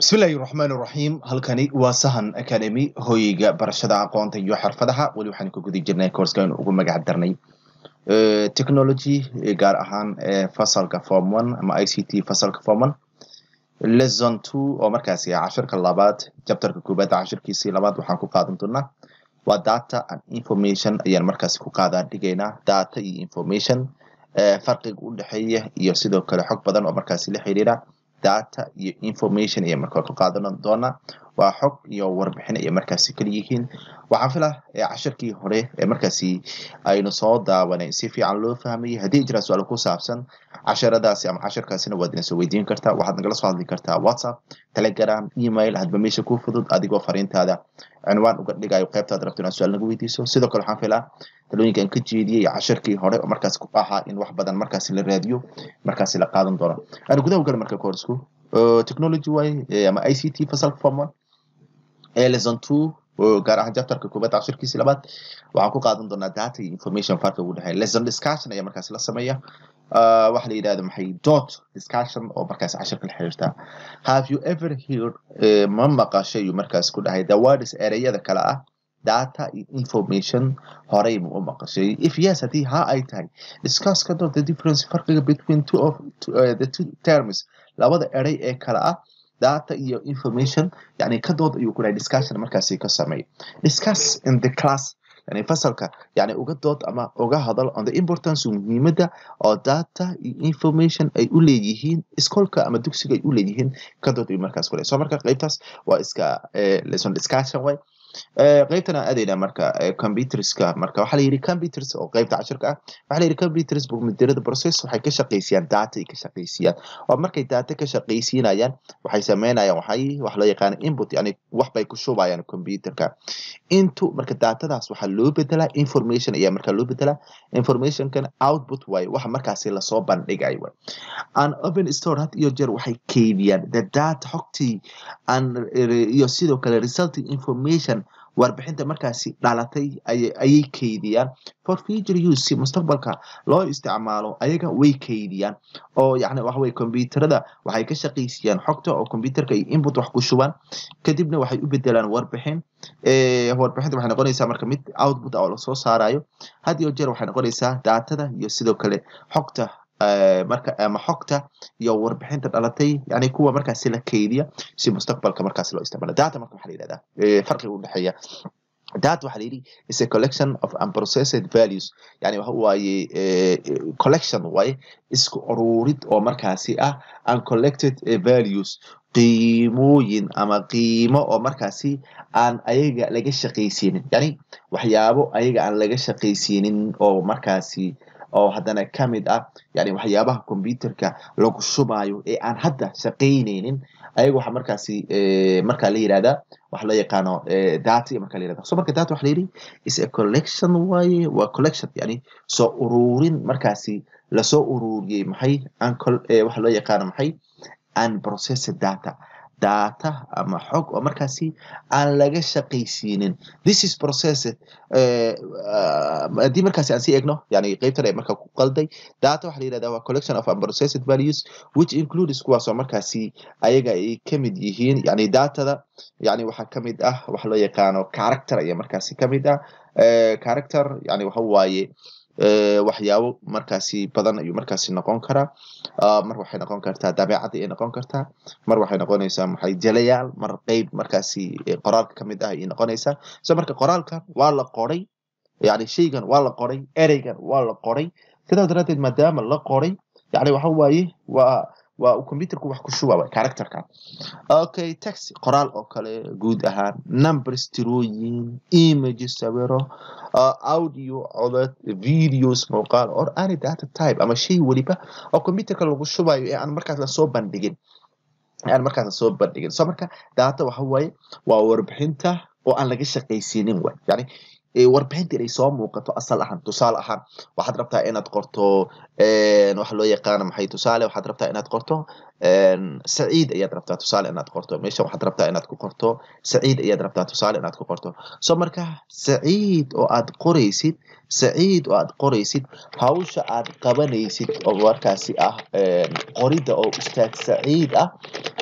بسم الله الرحمن الرحيم halkani waa sahan academy hoyga barashada aqoonta iyo xirfadaha wali waxaan ku guda jirnay course-kan ugu magac darnay technology gaar ahaan fasalka form 1 ama ICT fasalka form 1 lesson 2 oo markaas ah casharka labaad chapterka koobaad casharkiisa labaad waxaan ku qaadan doonaa waa data and information ayaan markaas ku qaadan dhigaynaa data iyo information farqiga u dhaxeeya iyo sidoo kale xog badan oo markaas la xiriira data iyo information iyo markaa ku qaadan doona waa xog iyo warbixin ay markaas kala yihiin waxaan filaa casharkii hore ee markaas aynu soo daawanay si fiican loo fahmay hadii jira su'aalo ku saabsan casharadaasi ama casharkaasina waad inoo weydiin kartaa waxaad nagala soo hadli kartaa WhatsApp Telegram email hadba meesha ku fudud adigoo fariintaada cinwaan uga dhigayo qaybtaad rabto inaad su'aal nagu weydiiso sidoo kale waxaan filaa talooyinkan ka jeediyay casharkii hore oo markaas ku ahaa in wax badan markaas la raadiyo markaas la qaadan doono aan gudaha u gal marka course-ku technology way ama ICT fasalka form 1 lesson 2 gaar ahaan chapterka koobaad casharkiisa labaad waxaan ku qaadan doonaa data iyo information farqiga u dhaxeeya lesson discussion ayaa markaas la sameeyaa waxa la yiraahdo maxay dot discussion oo markaas casharka la xiriirta have you ever heard ma maqashay markaas ku dhahay the words ereyada kala ah data information horey ma maqashay if yes hadii ha ay tahay discuss ka the difference farqiga between the two terms labada erey ee kala ah data iyo information yani ka dood ayuu ku dhahay discussion markaas ka sameey discuss in the class yani fasalka yani uga dood ama uga hadal on the importance muhiimada oo data iyo information ay u leeyihiin iskoolka ama dugsiga ay u leeyihiin ka dood ayuu markaas ku dhahay soo marka qaybtaas waa iska lesson discussion way qaybtana aadayna marka computerska marka waxa la yiri computers oo qaybta casharka ah waxa la yiri computers mudirada process waxay ka shaqeeyaan data ay ka shaqeeyaan oo markay data ka shaqeeysiinayaan waxay sameynayaan wax loo yaqaan input yani wax bay ku shubayaan computerka intu marka datadaas waxa loo bedelaa information ayaa marka loo bedelaa information kan output way waxa markaas la soo bandhigay way an open store had iyo jeer waxay keydiyaan the data xogtii an iyo sidoo kale resulting information warbixinta markaasi dhalatay ayay keydiyaan for future use mustaqbalka loo isticmaalo ayaga way keydiyaan oo yani wax way computerada waxay ka shaqeeyaan xogta oo computerka ay input wax ku shubaan kadibna waxay u bedelaan warbixin warbixinta waxay noqonaysaa marka mid output oo la soo saarayo had iyo jeer waxay noqonaysaa datada iyo sidoo kale xogta marka ama xogta iyo warbixinta dhalatay yani kuwa markaas la keydiya si mustaqbalka markaas loo isticmaalo data marka waxa la yiraahdaa farqiga u dhaxeeya data waxa la yiri is a collection of unprocessed values yani waxa waaye collection way isku ururid oo markaasi ah uncollected values qiimooyin ama qiimo oo markaasi aan ayaga laga shaqeeysiinin yani waxyaabo ayaga aan laga shaqeeysiinin oo markaasi oo hadana kamid ah yani waxyaabaha computerka lagu shubayo ee aan hadda shaqeyneynin ayaga waxa markaasi marka la yiraahdaa wax la yaqaano data marka la yiraahdo soo marka data wax la yiri is a collection way waa collection yani soo ururin markaasi la soo ururiyay maxay wax loo yaqaano maxay unprocessed data ama xog oo markaasi aan laga shaqeeysiinin this is processed hadii markaasi aan si eegno yani qaybtan ay markaa ku qalday data waxa la yiraahdaa waa collection of unprocessed values which includes kuwaas oo markaasi ayaga ay kamid yihiin yani datada yani waxa kamid ah wax loo yaqaano character ayaa markaasi kamid ah character yani waxa waaye waxyaabo markaasi badan ayuu markaasi noqon karaa mar waxay noqon kartaa dabeecad ay noqon kartaa mar waxay noqonaysaa maxay jalayaal mar qayb markaasi qoraalka kamid ah ay noqonaysaa soo marka qoraalka waa la qoray yani shaygan waa la qoray ereygan waa la qoray sidaa daraadeed maadaama la qoray yani waxa waaye waa computerku wax ku shubaa characterka okay text qoraal oo kale guud ahaan numbers tirooyin images sawiro audio codad videos muuqaal or any data type ama shay waliba oo computerka lagu shubayo ee aan markaas la soo bandhigin soo marka data waxa waaye waa warbixinta oo aan laga shaqeeysiinin way yani warbixinta inay soo muuqato asal ahaan tusaale ahaan waxaad rabtaa inaad qorto waxa loo yaqaan maxay tusaale waxaad rabtaa inaad qorto Saciid ayaad rabtaa tusaale inaad qorto meesha waxaad rabtaa inaad ku qorto Saciid ayaad rabtaa tusaale inaad ku qorto soo marka Saciid oo aad qoraysid hawsha aad qabanaysid oo markaasi ah qorida oo ustaad Saciid ah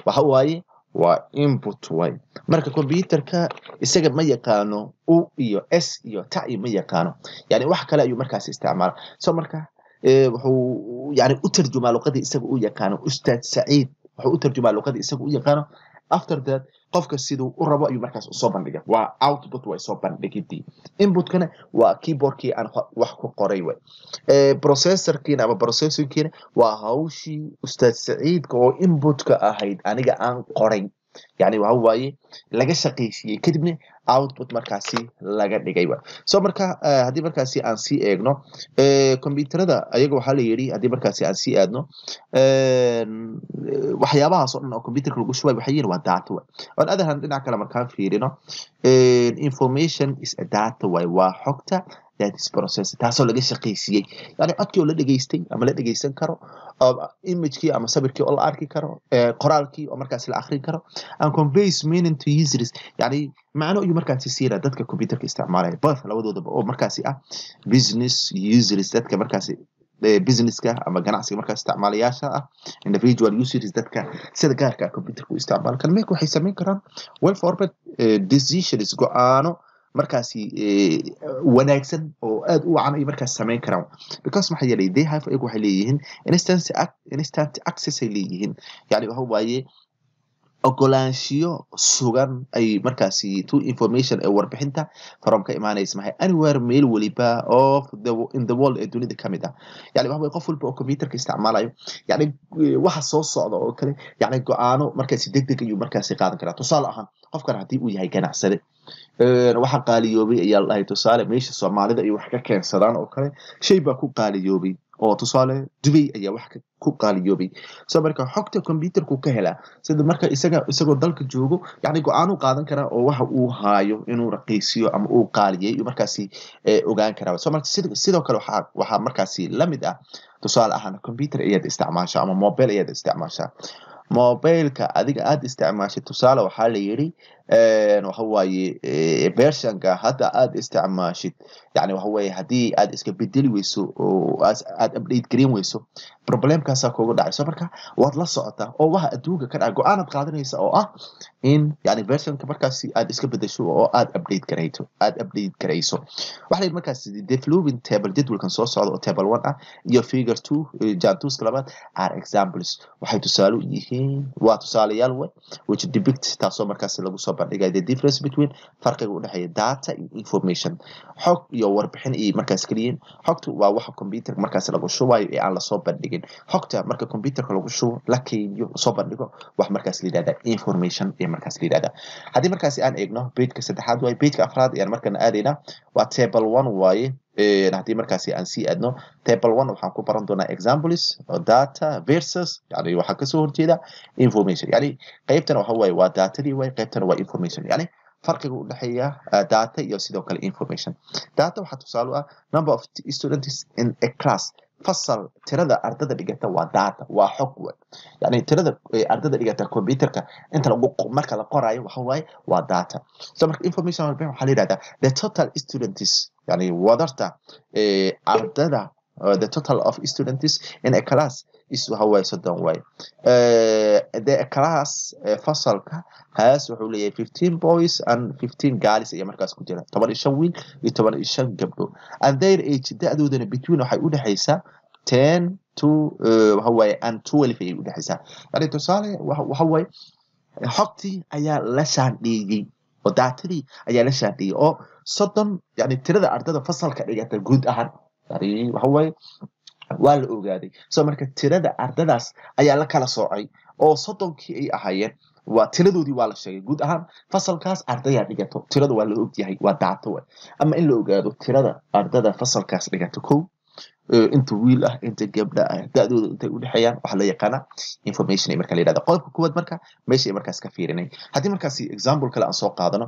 waxa waaye waa input way marka computerka isaga ma yaqaano u iyo s iyo ta ma yaqaano yani wax kale ayuu markaas isticmaala so marka wuxuu yani u tarjumaa luqadii isaga u yaqaano ustaad Saciid wuxuu u tarjumaa luqadii isaga u yaqaano after that qofka siduu u rabo ayuu markaas soo bandhigaa waa output way soo bandhigidii inputkana waa keyboardkii aan wax ku qoray way processorkiina ama processingkiina waa hawshii ustaad Saciidka oo inputka ahayd aniga aan qoray yani waxa waaye laga shaqeeyay kadibna output markaasi laga dhigay so marka hadii markaasi aan si eegno computerada ayaga waxa la yiri hadii markaasi aan si aadno waxyaabahaas oo dhan oo computerka lagu shubay waxa yiri waa data on other hand dhinaca kale markaan fiirino information is a data waa xogta that is processed taasoo laga shaqeeyay yani codkii oo la dhageystay ama la dhageysan karo imagekii ama sawirkii oo la arki karo qoraalkii oo markaas la akhrin karo and conveys meaning to users yani macno ayuu markaasi siira dadka computerka isticmaalaya both labadoodaba oo markaasi ah business users dadka markaasi businesska ama ganacsiga markaas isticmaalayaasha ah individual users dadka sida gaarka computerka u isticmaal kan meek waxay sameyn karaan well formed decisions go'aano markaasi wanaagsan oo aad u wacan ay markaas sameyn karaan because maxay yeelay they have ay waxay leeyihiin instant access ay leeyihiin yani waxa waaye ogolaanshiyo sugan ay markaasi to information ee warbixinta from ka imaanaysa maxay anywhere meel waliba of in the world ee dunida kamid ah yani waxa qof walba oo computerka isticmaalayo yani waxa soo socda oo kale yani go'aano markaasi degdeg ayuu markaasi qaadan karaa tusaale ahaan qofkan hadii uu yahay ganacsade waxa qaaliyoobay ayaa la dhahay tusaale meesha Soomaalida ay wax ka keensadaan oo kale shay baa ku qaaliyoobay oo tusaale Dubai ayaa wax ku qaaliyoobay soo marka xogta computerku ka hela sida marka isagoo dalka joogo yani go'aano qaadan kara oo waxa uu haayo inuu raqiisiyo ama uu qaaliyay markaasi ogaan kara soo marka sidoo kale waxa markaasi lamid ah tusaale ahaan computer ayaad isticmaashaa ama mobile ayaad isticmaashaa mobileka adiga aad isticmaashay tusaale waxa la yiri waxa waaye versionka hadda aad isticmaashid yani waxa waaye hadii aad iska bedeli weyso oo aad update gareyn weyso problemkaas kuugu dhacayso marka waad la socotaa oo waxa adduunka ka dhaca go'aanad qaadanaysa oo ah in yani versionka markaas aad iska bedesho oo aad update gareyso waxa la markaas developing table jadwalkan soo socda oo table 1 ah iyo figure 2 jantuska labaad are examples waxay tusaale u yihiin waa tusaalayaal which depict taasoo markaas lagu soo bandhigay the difference between farqiga u dhaxeeya data and information xog iyo warbixin ay markaas kaliyin xogtu waa waxa computer markaas lagu shubayo ee aan la soo bandhigin xogta marka computerka lagu shubo la keydiyo soo bandhigo wax markaas la yiraahdo information ee markaas la yiraahdo hadii markaas aan eegno page-ka saddexaad way page-ka afraad ee markaan aadayna waa table 1 waaye hadii markaas aan si aadno table 1 waxaan ku baran doonaa examples data versus yani waxa ka soo horjeeda information yani qaybtan waxa waaye waa datadii way qaybtan waa information yani farqiga u dhaxeeya data iyo sidoo kale information data waxa tusaale ah number of students in a class fasal tirada ardada dhigata waa data waa xog yani tirada ardada dhigata computerka inta lagu marka la qorayo waxa waaye waa data so marka information waxa la yiraahdaa the total students yani wadarta ardada the total of students in a class is waxa waaye 30 way the class fasalka has wuxuu leeyahay 15 boys and 15 girls iyo markaas ku jira 15 wiil iyo 15 gabdho and their age da'doodana between waxay u dhaxaysaa 10 to waxa waaye and 12 ay u dhaxaysaa yani tusaale waxa waaye xogtii ayaa la shaandhigay oo datadii ayaa la shaandhigay oo 30 yani tirada ardada fasalka dhigata guud ahaan yani waxa waaye waa la ogaaday soo marka tirada ardadaas ayaa la kala soocay oo 30kii ay ahaayeen waa tiradoodii waa la sheegay guud ahaan fasalkaas ardaya dhigato tirada waa la ogyahay waa data ama in la ogaado tirada ardada fasalkaas dhigato ko inta wiil ah inta gabdha ah da'dooda intay u dhaxayaan waxa la yaqaan information marka la yiraahdo qodobka kuwad marka meesha ay markaas ka fiirinay hadii markaas example kale aan soo qaadano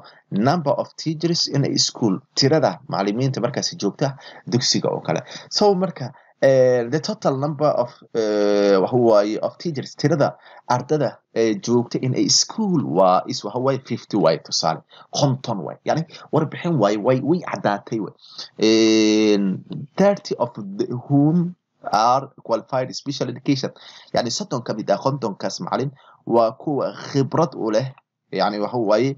number of teachers in a school tirada macallimiinta markaas joogta dugsiga oo kale so marka the total number of of teachers tirada ardada joogta in a school waa is waxa way 50 way tusaale 50 way yani warbixin way cadaatay 30 of whom are qualified special education yani 30 kamid ah 50 kaas macallin waa kuwa khibrad u leh يعني waxa waaye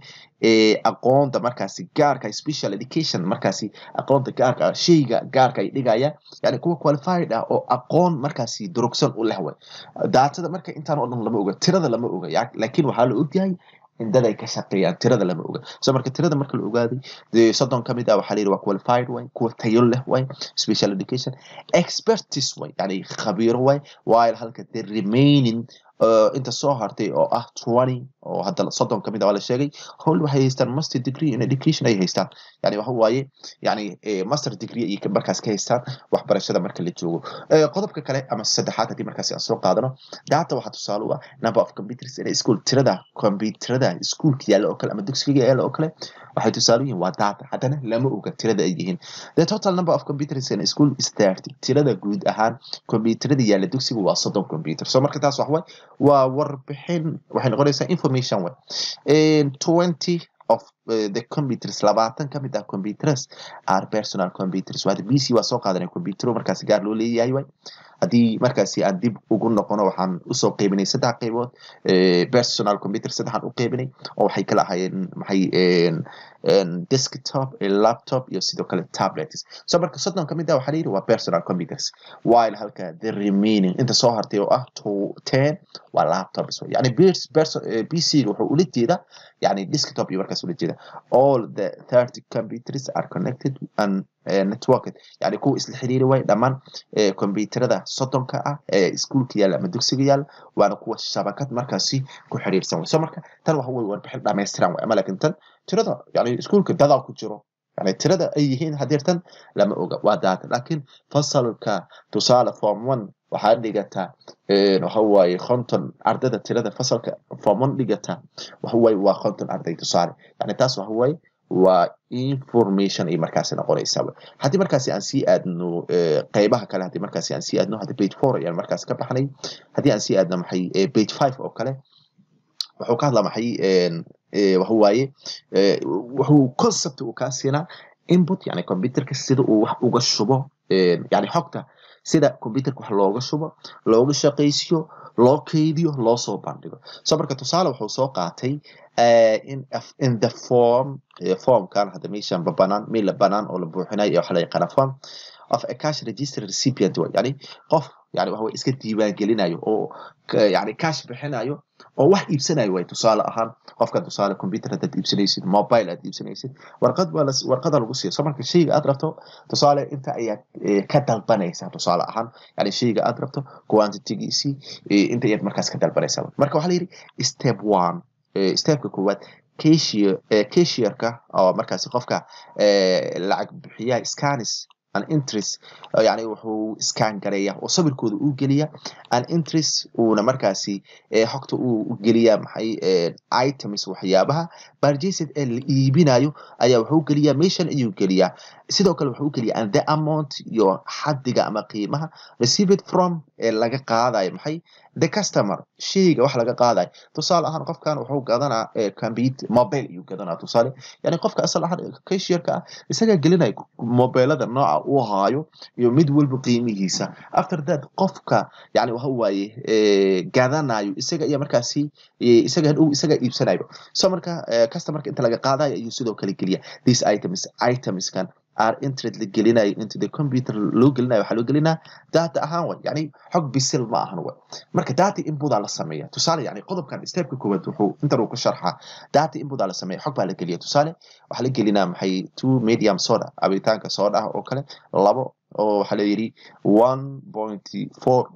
aqoonta markaasi gaarka special education markaasi aqoonta gaarka shayga gaarka ay dhigaya yani kuwa qualified ah oo aqoon markaasi durugsan u leh way daatada marka intaan oo dhan lama oga tirada lama oga laakiin waxa la ogyahay in dad ay ka shaqeeyaan tirada lama oga soo marka tirada marka la ogaaday de 30 kamid ah waxa la yiri waa qualified way kuwa tayo leh way special education expertise way yani khabiir way while halka the remaining inta soo hartay oo ah 20 oo hadda 30 kamid ah la sheegay howl waxay haystaan master degree in education ay haystaan yani waxa waaye yani master degree ay markaas ka haystaan waxbarashada marka la joogo qodobka kale ama saddexaad hadii markaas aan soo qaadano data waxa tusaale u ah number of computers in school tirada computerada iskuulka yaala oo kale ama dugsiga yaala oo kale waxay tusaale yihiin waa data haddana lama oga tirada ay yihiin the total number of computers in school is 30 tirada guud ahaan computerada yaala dugsiga waa 30 computer soo marka taas wax way waa warbixin waxay noqonaysaa information way 20 of the computers 20 kamid ah computers are personal computers waa PC waa soo qaadanay computer markaas gaar loo leeyahay way hadii markaasi aan dib ugu noqono waxaan u soo qaybinay saddex qaybood personal computer saddexan u qaybinay oo waxay kala ahaayeen maxay desktop laptop iyo sidoo kale tablets soo marka 30 kamid ah waxa la yiri waa personal computers while halka the remaining inta soo hartay oo ah 10 waa laptops yani PC wuxuu ula jeedaa yani desktop iyo markaas ula jeedaa all the 30 computers are connected and networked yani kuwa isla xiriiri way dhamaan computerada 30ka ah ee iskuulka yaala ama dugsiga yaala waana kuwa shabakad markaasi ku xiriirsan soo marka tan waxa way warbixin dhameystiran way ama laakiin tan tirada yani iskuulka dada ku jiro يعني tirada ay yihiin hadeertan lama oga waa data laakiin fasalka tusaale form 1 waxa dhigata waxa waaye 50 ardayda tirada fasalka form 1 dhigata waxa waaye waa 50 arday tusaale yani taas waxa waaye waa information ay markaas noqonaysa hadii markaas aan sii aadno qaybaha kale hadii markaas aan sii aadno hadii page 4 ayaan markaas ka baxnay hadii aan sii aadno maxay page 5 oo kale wuxuu ka hadlaa maxay waxa waaye wuxuu concept uu ka siinaa input yani computerka sida uu wax uga shubo yani xogta sida computerka wax looga shubo looga shaqeysiyo loo keydiyo loo soo bandhigo soo marka tusaale wuxuu soo qaatay in the form kan hada meeshan babanaan meel banaan oo la buuxinayo waxa la yaqaan form of a cash register recipient yani qof yani waxa iska diiwaan gelinayo oo yani cash bixinayo oo wax iibsanayo way tusaale ahaan qofka tusaale computer dad iibsanaysid mobile aad iibsanaysid warqada lagu siiyo marka shayga aad rabto tusaale inta ay ka dalbanaysaa tusaale ahaan yani shayga aad rabto quantity-giisi inta ay markaas ka dalbanaysaa marka waxa la yiri step 1 stepka koowaad cashierka oo markaas qofka lacag bixiya scans an interest yani wuxuu scan gareeya oo sawirkooda uu geliya an interest una markaasi xogta uu geliya maxay items waxyaabaha purchased ee la iibinayo ayaa wuxuu geliya meeshan ayuu geliya sidoo kale wuxuu geliya and the amount iyo xadiga ama qiimaha received from laga qaadayo maxay the customer shayga wax laga qaadayo tusaale ahaan qofkan wuxuu gadanaa computer mobile iyo gadanaa tusaale yani qofka asal ahaan cashierka isaga gelinay mobilada nooca uu haayo iyo mid walba qiimihiisa after that qofka yani waxa waaye gadanayo isaga iyo markaasi isaga iibsanayo soo marka customerka inta laga qaadayo ayuu sidoo kale geliya these items kan are entered gelinayo into the computer loo gelinayo waxa loo gelinaa data ahaan way yani xog bisil ma ahan way marka data input la sameeyo tusaale yani qodobkan stepka koowaad wuxuu inta uu ka sharxa data input la sameeyo xog baa la geliya tusaale waxa la gelinaa maxay 2 medium soda abitaanka soda oo kale labo oo waxa la yiri 1.4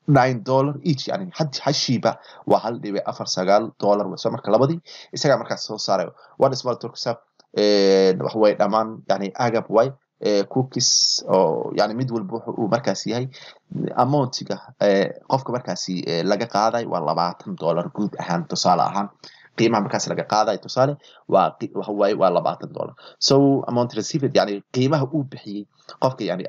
$9 each yani hashiba waa hal dhibic $4.9 soo marka labadii isaga markaas soo saarayo one small turkey wax way dhamaan yani agab way cookies oo yani mid walba uu markaas yahay amountiga qofka markaas laga qaaday waa $20 guud ahaan tusaale ahaan qiimaha markaas laga qaaday tusaale waxa way waa $20 so amount received yani qiimaha uu bixiyay qofka yani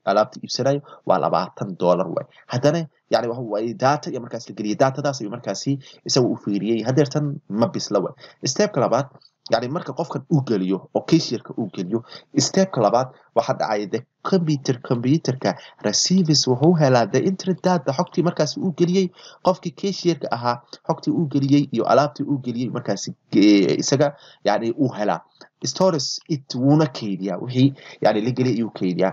alaabta iibsanayo waa $20 way hadana yani waxa way data iyo markaas la geliyo datadaas iyo markaas isagu u fiiriyay hadeertan ma bisla way step labaad يعني marka qofkan uu galiyo oo cashierka uu galiyo stepka labaad waxa dhacay computerka receives wuxuu helaa the entry data xogtii markaas uu geliyay qofkii cashierka ahaa xogtii uu geliyay iyo alaabtii uu geliyay markaas isaga yani uu helaa stores it wuuna kaydiyaa wixii yani la geliyay ayuu kaydiyaa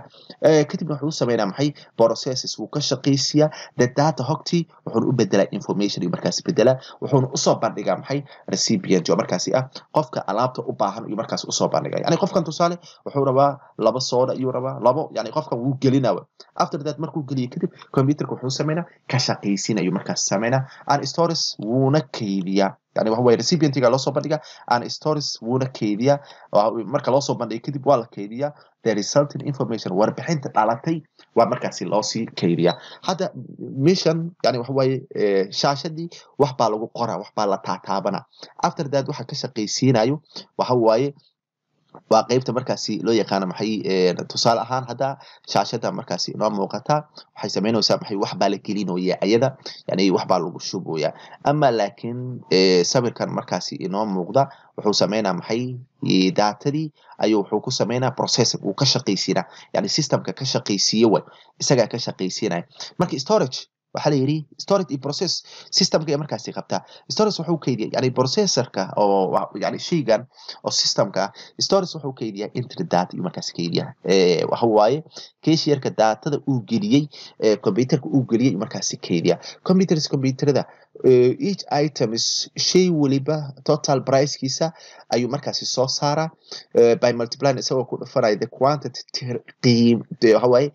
kadibna wuxuu sameynaa maxay processes wuu ka shaqaysiyaa the data xogtii wuxuuna u bedelaa information iyo markaas bedelaa wuxuuna usoo bandhigaa maxay recipient oo markaasi ah qofka alaabta u baahan iyo markaas usoo bandhigaa yani qofkan tusaale wuxuu rabaa laba sooda ayuu rabaa labo yani qofkan wuu gelinaa after that markuu geliyo kadib computerka wuxuu sameynaa ka shaqaysiin ayuu markaas sameynaa and stores wuuna kaydiyaa يعني waxa way recipientiga loo soo bandhiga and stories wuuna kaydiya marka loo soo bandhigo kadib waa la kaydiya the resulting information warbixinta dhalatay waa markaasi loo sii kaydiya hadda mission yani waxa way shaashadii wax baa lagu qoraa wax baa la taataabana after that waxa ka shaqaysiinayo waxa way waa qaybta markaasi loo yaqaan maxay tusaale ahaan hada shaashada markaasi inoo muuqata waxay sameynaysaa maxay wax baa la gelinayaa ayada yani wax baa lagu shubooyaa ama laakiin sawirkan markaasi inoo muuqda wuxuu sameynaa maxay datadii ayuu wuxuu ku sameynaa processing uu ka shaqaysiina yani systemka ka shaqaysiyo way isaga ka shaqaysiinaya marka storage waxa la yiri storage process systemka markaasi qabta storage wuxuu kaydiyaa yani processorka oo yani shaygan oo systemka storage wuxuu kaydiyaa entry data iyo markaasi kaydiyaa waxa waaye cashierka datada uu geliyay computerka uu geliyay markaasi kaydiyaa computerada each item is shay waliba total price kiisa ayuu markaasi soo saara by multiplying isagoo ku dhufanaya the quantity waxa waaye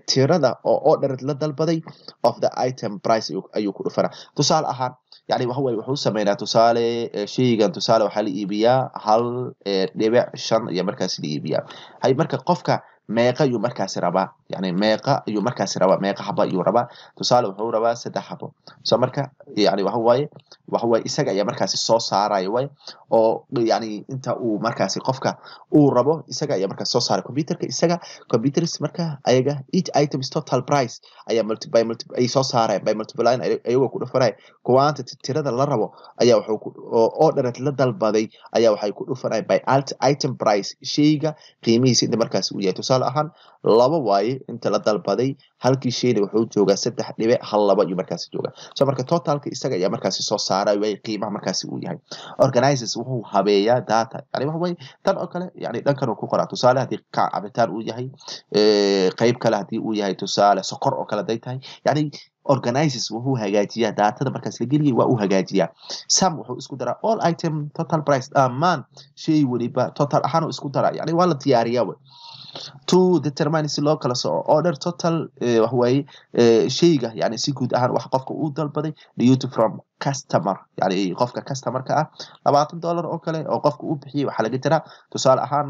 tirada oo order la dalbaday of the item price ayuu ku dhufana tusaale ahaan yani waxa way wuxuu sameeyaa tusaale shaygan tusaale waxa la iibiyaa 1.5 iyo markaas la iibiyaa hay marka qofka meeqa ayuu markaas rabaa yani meeqa ayuu markaas rabaa meeqa xabo ayuu rabaa tusaale wuxuu rabaa 3 xabo soo marka yani waxa way isaga ayaa markaas soo saaraya way oo yani inta uu markaas qofka uu rabo isaga ayaa markaas soo saaray computerka isaga computers marka ayaga each item is total price ayaa multiply ay soo saaray by multiplying ayagoo ku dhufanay quantity tirada la rabo ayaa wuxuu order la dalbaday ayaa waxay ku dhufanay by item price shayga qiimihiisa inta markaas uu yahay tusaale ahaan laba waaye inta la dalbaday halkii shayna wuxuu joogaa 3.12 iyo markaas jooga soo marka totalka isaga ayaa markaas soo saaray way qiimaha markaas uu yahay organizers wuxuu habeeyaa data yani wax way tan oo kale yani dhankan uu ku qoraa tusaale hadii ka cabitaan uu yahay qayb kale hadii uu yahay tusaale sokor oo kale day tahay yani organizers wuxuu hagaajiyaa datada markaas la geliyay waa uu hagaajiyaa sam wuxuu isku daraa all item total price amaan shay waliba total ahaan isku daraa yani waa la diyaariyaa to determine si loo kala soo order total wax way shayga yani si guud ahaan wax qofka uu dalbaday due to from customer yani qofka customerka ah $20 oo kale oo qofka uu bixiyay waxa laga tiraa tusaale ahaan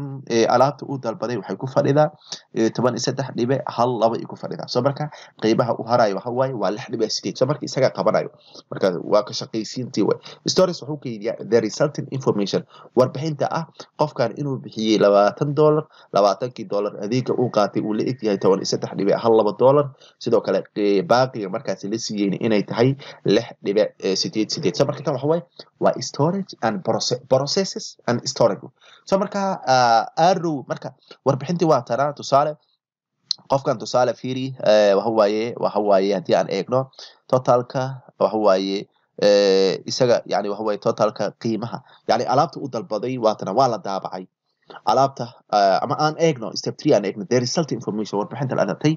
alaabta uu dalbaday waxay ku fadhidaa 13.12 ku fadhidaa soo marka qaybaha uu harayo waxa way waa 6.8 soo marka isaga qabanayo marka waa ka shaqaysiintii way stories wuxuu kaydiyaa the resulting information warbixinta ah qofkan inuu bixiyay $20 $20 adeega uu qaatay uu la eg yahay 13.12 sidoo kale baaqiga markaas la siiyay inay tahay 6.8 so marka tan waxa way waa storage and processes and storage so marka arrow marka warbixintii waa tara tusaale qofkan tusaale fiiri waxa waaye hadii aan eegno totalka waxa waaye isaga yani waxa waaye totalka qiimaha yani alaabta uu dalbaday waa la daabacay alaabta ama aan eegno step 3 aan eegno the result information warbixinta la adatay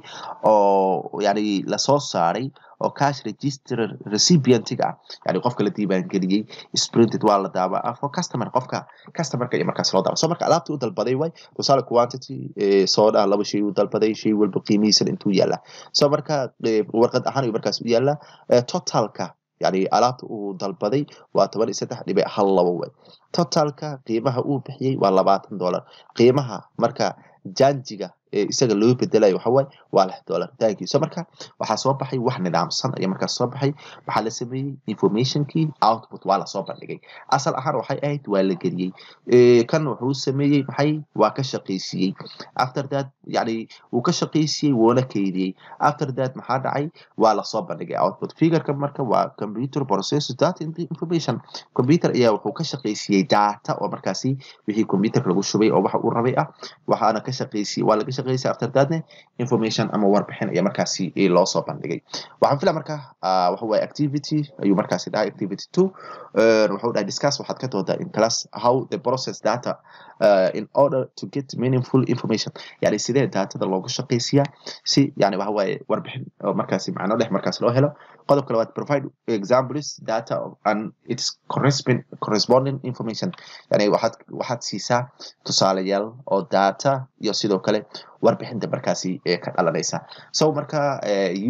oo yani la soo saaray oo cash register recipientiga yani qofka la diiwaan galiyay is printed waa la daabacaa for customerka iyo markaas loo daabacay soo marka alaabta uu dalbaday way tusaale quantity sooda laba shay uu dalbaday shay walba qiimihiisa intuu yaala soo marka warqad ahaan iyo markaas uu yaala totalka يعني alaabta uu dalbaday waa 13.12 way totalka qiimaha uu bixiyay waa $20 qiimaha marka janjiga isaga loo bedelayo waxa way waa $6 thank you so marka waxa soo baxay wax nidaamsan ayaa markaas soo baxay waxa la sameeyay information key output waa la soo bandhigay asal ahaan waxay ahayd waa la geliyay kan wuxuu sameeyay maxay waa ka shaqeysiyay after that yani uu ka shaqeysiyay woona kaydiyay after that maxaa dhacay waa la soo bandhigay output figure-ka marka waa computer processes data information computer ayaa wuxuu ka shaqeysiyay data oo markaasi wixii computer lagu shubay oo waxa uu rabay ah waxaana ka shaqeysiyay waa laga shaqeysay after that information ama warbixin ayaa markaasi loo soo bandhigay waxaan filaa markaa waxa way activity ayuu markaasi dhahay activity 2 wuxuu dhahay discuss waxaad ka doodaa in class how the process data in order to get meaningful information yani sidee data loogu shaqeysiyaa si yani waxa way warbixin oo markaasi macno leh markaas loo helo qodobka labaad provide examples data and its corresponding information yani waxaad siisaa tusaalayaal oo data iyo sidoo kale warbixinta markaasi ka dhalanaysa so marka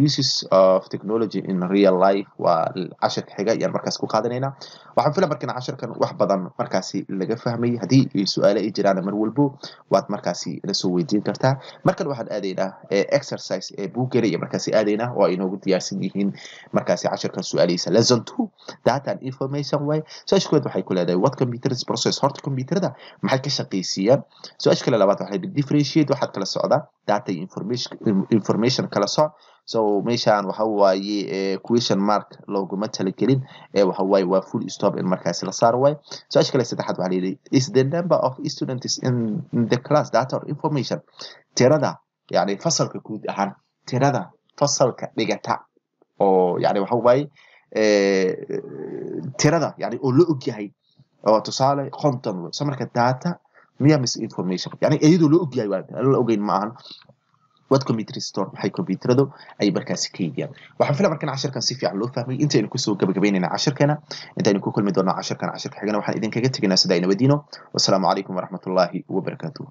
uses of technology in real life waa casharka xiga ayaan markaas ku qaadanayna waxaan filaa markana casharkan wax badan markaasi laga fahmay hadii su'aalo ay jiraan mar walbo waad markaasi la soo weydiin kartaa markan waxaan aadaynaa exercise buuggeena iyo markaasi aadaynaa oo ay inoogu diyaarsan yihiin markaasi casharkan su'aalihiisa lesson 2 data and information way su-aashkood waxay ku leedahay what computers process horta computerada maxay ka shaqeysiyaan su-aasha kale labaad waxay differentiate waxaad kala socdaa data information kala soc so meeshaan waxa waaye question mark looguma talagelin waxa waaye waa full stop in markaasi la saaro way su-aasha kale saddexaad waxaa leeyahay is the number of students in the class data or information tirada yani fasalka guud ahaan tirada fasalka dhigata oo yani waxa waaye tirada yani oo la og yahay oo tusaale content so marka data miya misinformation yani iyadoo la og yahay waa la ogeyn ma ahan what computer store maxay computeradu ay markaasi kaydiyaan waxaan filaa markan casharkan si fiican loo fahmay intaynu kusoo gabagabeynayna casharkana intaynu ku kulmi doonaa casharkan casharka xigana waxaan idinkaga tegaynaa sida ay nabadiino wassalaamu calaykum waraxmatullaahi wabarakaatuh